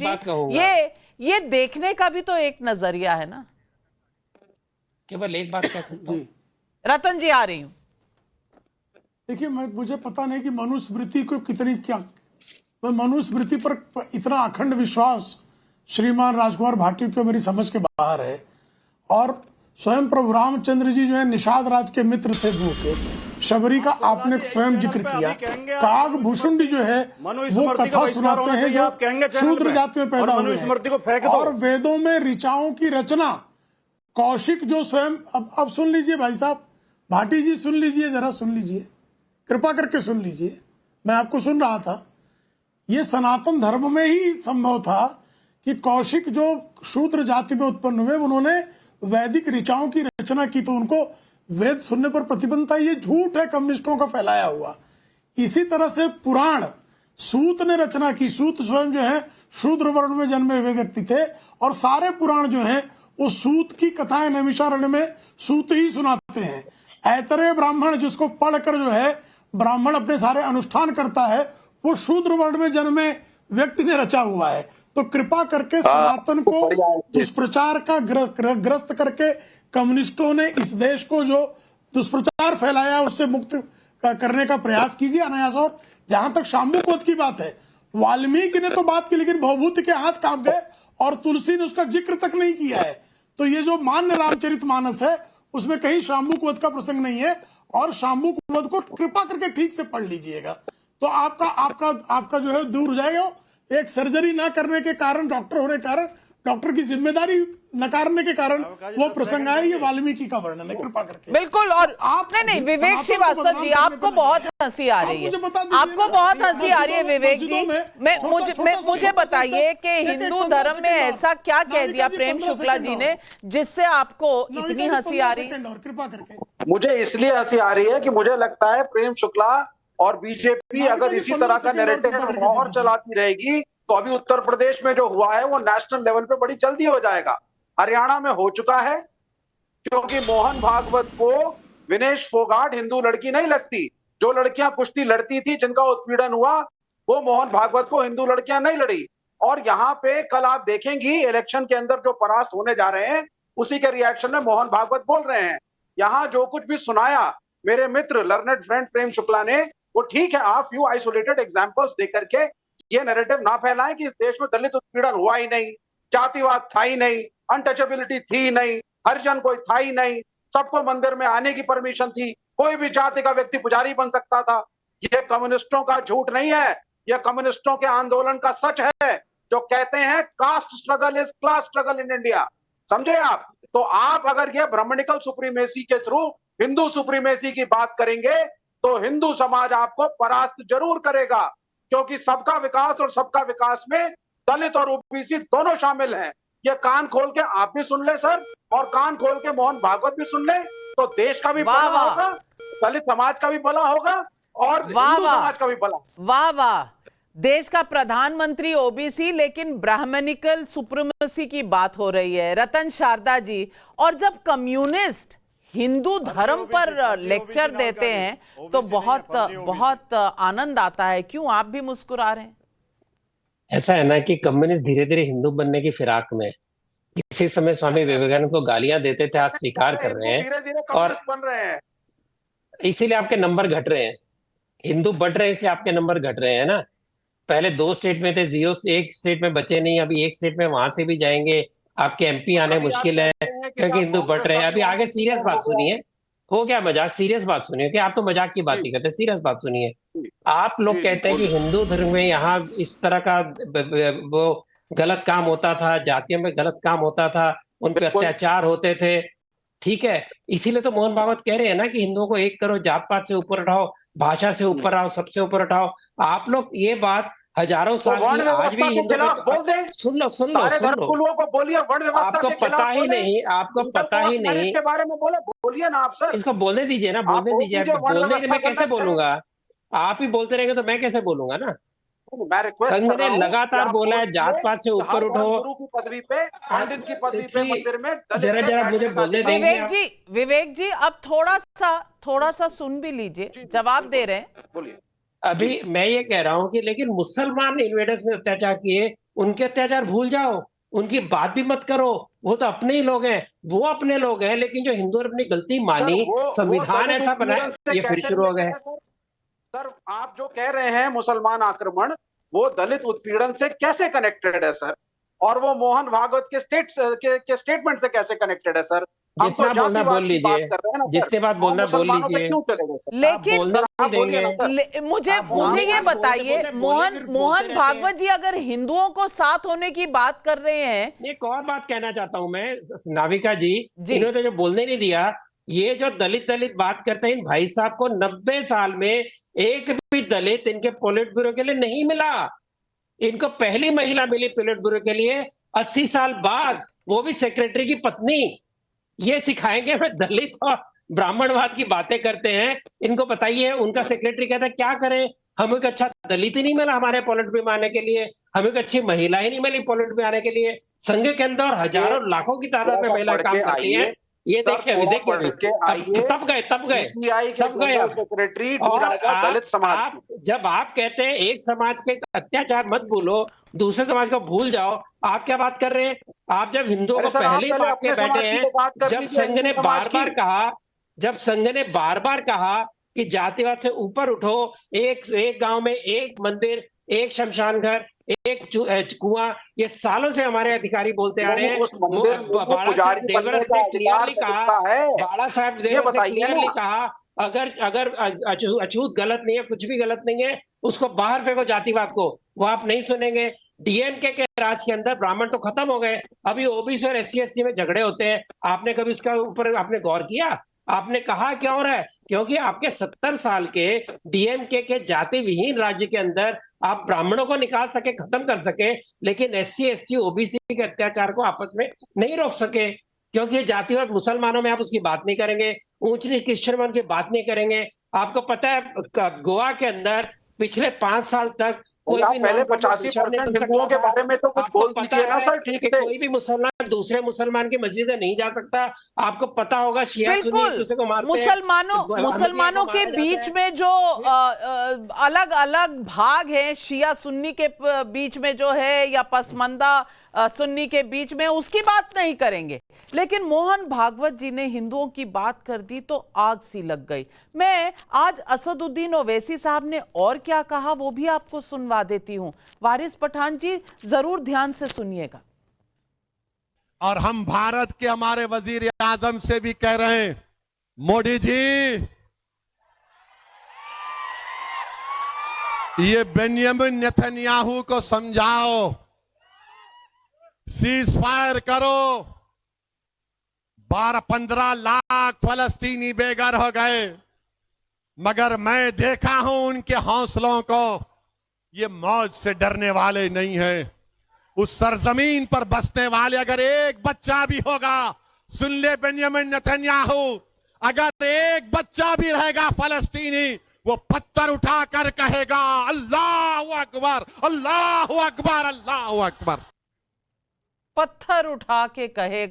बात कहूंगा, ये देखने का भी तो एक नजरिया है ना। केवल एक बात कह सकता हूँ। रतन जी आ रही हूं। देखिए, मुझे पता नहीं कि मनुस्मृति को कितनी मनुस्मृति पर इतना अखंड विश्वास श्रीमान राजकुमार भाटी को मेरी समझ के बाहर है। और स्वयं प्रभु रामचंद्र जी जो है निषाद राज के मित्र थे गुरु के। शबरी का आपने स्वयं जिक्र किया। काग भूषुंडी जो है वो कथा सुनाते हैं जो शूद्र जाति में पैदा हुए हैं। और वेदों में ऋचाओं की रचना कौशिक जो स्वयं अब सुन लीजिए भाई साहब, भाटी जी सुन लीजिए, जरा सुन लीजिए, कृपा करके सुन लीजिए। मैं आपको सुन रहा था। ये सनातन धर्म में ही संभव था कि कौशिक जो शूद्र जाति में उत्पन्न हुए उन्होंने वैदिक ऋचाओं की रचना की, तो उनको वेद सुनने पर प्रतिबंध था। ये झूठ है कम्युनिस्टों का फैलाया हुआ। इसी तरह से पुराण सूत ने रचना की। सूत स्वयं जो है शूद्र वर्ण में जन्मे हुए व्यक्ति थे और सारे पुराण जो है वो सूत की कथाएं नैमिषारण्य में सूत ही सुनाते हैं। ऐतरेय ब्राह्मण जिसको पढ़कर जो है ब्राह्मण अपने सारे अनुष्ठान करता है, वो शूद्र वर्ण में जन्मे व्यक्ति ने रचा हुआ है। तो कृपा करके सनातन को दुष्प्रचार का ग्रस्त करके कम्युनिस्टों ने इस देश को जो दुष्प्रचार फैलाया उससे मुक्त करने का प्रयास कीजिए अनायास। और जहां तक शाम्बुक की बात है, वाल्मीकि ने तो बात की लेकिन भवभूति के हाथ कांप गए और तुलसी ने उसका जिक्र तक नहीं किया है। तो ये जो मान्य रामचरितमानस है उसमें कहीं शाम्बुक वध का प्रसंग नहीं है। और शाम्बुक वध को कृपा करके ठीक से पढ़ लीजिएगा तो आपका जो है दूर हो जाएगा। एक सर्जरी ना करने के कारण, डॉक्टर होने के कारण, डॉक्टर की जिम्मेदारी नकारने के कारण वो प्रसंग आया। ये वाल्मीकि का वर्णन है, कृपा करके। बिल्कुल। और आपने नहीं, विवेक श्रीवास्तव जी, आपको बहुत हंसी आ रही है, आपको बहुत हंसी आ रही है विवेक जी। मुझे बताइए कि हिंदू धर्म में ऐसा क्या कह दिया प्रेम शुक्ला जी ने जिससे आपको इतनी हंसी आ रही है? कृपा करके मुझे इसलिए हंसी आ रही है कि मुझे लगता है प्रेम शुक्ला और बीजेपी अगर इसी तरह का नैरेटिव और चलाती रहेगी तो अभी उत्तर प्रदेश में जो हुआ है वो नेशनल लेवल पे बड़ी जल्दी हो जाएगा। हरियाणा में हो चुका है क्योंकि मोहन भागवत को विनेश फोगाट हिंदू लड़की नहीं लगती। जो लड़कियां कुश्ती लड़ती थी, जिनका उत्पीड़न हुआ, वो मोहन भागवत को हिंदू लड़कियां नहीं लड़ी। और यहाँ पे कल आप देखेंगी इलेक्शन के अंदर जो परास्त होने जा रहे हैं उसी के रिएक्शन में मोहन भागवत बोल रहे हैं। यहाँ जो कुछ भी सुनाया मेरे मित्र लर्नेड फ्रेंड प्रेम शुक्ला ने, वो ठीक है। आप फ्यू आइसोलेटेड एग्जांपल्स देकर के ये नैरेटिव ना फैलाएं कि इस देश में दलित उत्पीड़न हुआ ही नहीं, जातिवाद था ही नहीं, अनटचेबिलिटी थी ही नहीं, हरिजन कोई था ही नहीं, सबको मंदिर में आने की परमिशन थी, कोई भी जाति का व्यक्ति पुजारी बन सकता था। ये कम्युनिस्टों का झूठ नहीं है, यह कम्युनिस्टों के आंदोलन का सच है जो कहते हैं caste struggle is class struggle in India. समझे आप? तो आप अगर ये ब्राह्मणिकल सुप्रीमेसी के थ्रू हिंदू सुप्रीमेसी की बात करेंगे तो हिंदू समाज आपको परास्त जरूर करेगा, क्योंकि सबका विकास और सबका विकास में दलित और ओबीसी दोनों शामिल हैं। ये कान खोल के आप भी सुन ले सर, और कान खोल के मोहन भागवत भी सुन ले, तो देश का भी भला होगा, दलित समाज का भी भला होगा और हिंदू समाज का भी भला। वाह वाह, देश का प्रधानमंत्री ओबीसी, लेकिन ब्राह्मणिकल सुप्रीमेसी की बात हो रही है। रतन शारदा जी, और जब कम्युनिस्ट हिंदू धर्म पर लेक्चर देते हैं तो बहुत आनंद आता है। क्यों आप भी मुस्कुरा रहे हैं? ऐसा है ना कि कम्युनिस्ट धीरे धीरे हिंदू बनने की फिराक में किसी समय स्वामी विवेकानंद को गालियां देते थे, आज स्वीकार कर रहे हैं धीरे-धीरे और बन रहे हैं। इसीलिए आपके नंबर घट रहे हैं। हिंदू बढ़ रहे हैं इसलिए आपके नंबर घट रहे हैं ना। पहले 2 स्टेट में थे, 0 1 स्टेट में बचे नहीं, अभी 1 स्टेट में वहां से भी जाएंगे। आपके एमपी आने मुश्किल है क्योंकि हिंदू बढ़ रहे हैं। अभी आगे सीरियस बात सुनिए, हो गया मजाक, सीरियस बात सुनिए कि आप तो मजाक की बात ही करते, सीरियस बात सुनिए। आप लोग कहते हैं कि हिंदू धर्म में यहाँ इस तरह का वो गलत काम होता था, जातियों में गलत काम होता था, उन पे अत्याचार होते थे, ठीक है। इसीलिए तो मोहन भागवत कह रहे हैं ना कि हिंदुओं को एक करो, जात पात से ऊपर उठाओ, भाषा से ऊपर आओ, सबसे ऊपर उठाओ। आप लोग ये बात हजारों साल की आज भी हिंदू सुन लो को बोलिए, आपको पता ही नहीं, आपको पता ही नहीं इसके बारे में बोलिए ना आप सर। इसको बोलने दीजिए ना, बोलने दीजिए। बोलने मैं कैसे बोलूंगा? आप ही बोलते रहेंगे तो मैं कैसे बोलूंगा ना। संघ ने लगातार बोला है जात पात से ऊपर उठो, गुरु की पदवी पे, पंडित की पदवी पे मंदिर में। जरा मुझे बोलने देंगे विवेक जी अब थोड़ा सा सुन भी लीजिए, जवाब दे रहे हैं। बोलिए। अभी मैं ये कह रहा हूं कि लेकिन मुसलमान इन्वेडर्स ने अत्याचार किए, उनके अत्याचार भूल जाओ, उनकी बात भी मत करो, वो तो अपने ही लोग हैं, वो अपने लोग हैं। लेकिन जो हिंदुओं ने अपनी गलती सर मानी, वो संविधान दलित ऐसा बनाया, उत्पीड़न से ये फिर कैसे शुरू हो गए। related है, सर आप जो कह रहे हैं मुसलमान आक्रमण, वो दलित उत्पीड़न से कैसे कनेक्टेड है सर? और वो मोहन भागवत के स्टेटमेंट से कैसे कनेक्टेड है सर? हम तो जितना बोलना बोल जातिवाद की बात लीजिए, कर रहे हैं ना सर, जितने बात और बोलना बोल मुसलमानों पे लीजिए। क्यों चले गए सर? आप लेकिन बोलने सर नहीं आप बोलिए ना देंगे। सर। मुझे आप मुझे बोलने- ये आप बोलते- बताइए, बोलते- बोले मोहन फिर बोलते मोहन रहते भागवत हैं। जी अगर हिंदुओं को साथ होने की बात कर रहे हैं, एक और बात कहना चाहता हूं मैं, नाविका जी, जी। इन्होंने जो बोलने नहीं दिया, ये जो दलित दलित बात करते हैं, इन भाई साहब को 90 साल में एक भी दलित इनके पोलिट ब्यूरो के लिए नहीं मिला। इनको पहली महिला मिली पोलिट ब्यूरो के लिए 80 साल बाद, वो भी सेक्रेटरी की पत्नी। ये सिखाएंगे हमें दलित और ब्राह्मणवाद की बातें करते हैं। इनको बताइए, उनका सेक्रेटरी कहता है क्या करें, हमें एक अच्छा दलित ही नहीं मिला हमारे पॉलिट ब्यूरो में आने के लिए, हमें एक अच्छी महिला ही नहीं मिली पॉलिट ब्यूरो में आने के लिए। संघ के अंदर हजारों लाखों की तादाद में थोड़ा सा महिलाएं पढ़ काम के करती हैं। आइए ये सर, देखिए अभी, थोड़ा देखिए अभी, पढ़ के आइए। तब गए, तब गए, सीपीआई के तब गए जनरल अब। सेक्रेटरी डी और राजा दलित समाज आप जब आप कहते हैं एक समाज के अत्याचार मत भूलो, दूसरे समाज को भूल जाओ, आप क्या बात कर रहे हैं? आप जब हिंदुओं अरे को सर, आप पहले ही पहले बांट के अपने बैठे समाज की हैं, तो बात कर जब लीजिए, संघ ने हिंदू समाज बार बार की। कहा, जब संघ ने बार बार कहा कि जातिवाद से ऊपर उठो, एक गांव में एक मंदिर, एक शमशान घर, एक कुआं, ये सालों से हमारे अधिकारी बोलते आ रहे हैं। उस मंदिर में बाड़ा साहब पुजारी बनने देवरस का ने अधिकार क्लियरली कहा, किसका है? बाड़ा साहब ये देवरस ने बताइए क्लियरली ना। कहा, अगर अगर अछूत गलत नहीं है, कुछ भी गलत नहीं है, उसको बाहर फेंको जातिवाद को। वो आप नहीं सुनेंगे। डीएमके के राज के अंदर ब्राह्मण तो खत्म हो गए, अभी ओबीसी और एससी एसटी में झगड़े होते हैं। आपने कभी इसका ऊपर आपने गौर किया? आपने कहा क्या हो रहा है? क्योंकि आपके 70 साल के डीएमके के जाति विहीन राज्य के अंदर आप ब्राह्मणों को निकाल सके, खत्म कर सके, लेकिन एससी एसटी ओबीसी के अत्याचार को आपस में नहीं रोक सके। क्योंकि ये जातिवाद, मुसलमानों में आप उसकी बात नहीं करेंगे, ऊंच नीच क्रिश्चियन में उनकी बात नहीं करेंगे। आपको पता है गोवा के अंदर पिछले 5 साल तक कोई आप भी पहले नॉन कॉन्वेंट क्रिश्चियन नहीं 85% बन हिंदुओं के सकता था। बारे में तो कुछ आपको बोल पता दीजिए ना है सर, ठीक कि से। कोई भी मुसलमान दूसरे मुसलमान की मस्जिद में नहीं जा सकता। आपको पता होगा शिया सुन्नी एक बिल्कुल, दूसरे को मारते हैं, मुसलमानों के मारा जाता बीच है। में जो अलग अलग भाग हैं, शिया सुन्नी के बीच में जो है, या पसमंदा सुन्नी के बीच में, उसकी बात नहीं करेंगे। लेकिन मोहन भागवत जी ने हिंदुओं की बात कर दी तो आग सी लग गई। मैं आज असदुद्दीन ओवैसी साहब ने और क्या कहा वो भी आपको सुनवा देती हूं। वारिस पठान जी जरूर ध्यान से सुनिएगा। और हम भारत के हमारे वजीर आजम से भी कह रहे हैं, मोदी जी, ये बेंजामिन नेतन्याहू को समझाओ, सीज फायर करो। 12-15 लाख फलस्तीनी बेघर हो गए, मगर मैं देखा हूं उनके हौसलों को, ये मौत से डरने वाले नहीं हैं। उस सरजमीन पर बसने वाले अगर एक बच्चा भी होगा, सुन ले बेंजामिन नेतन्याहू, अगर एक बच्चा भी रहेगा फलस्तीनी, वो पत्थर उठाकर कहेगा अल्लाह अकबर, अल्लाह अकबर, अल्लाह अकबर। पत्थर उठा के कहेगा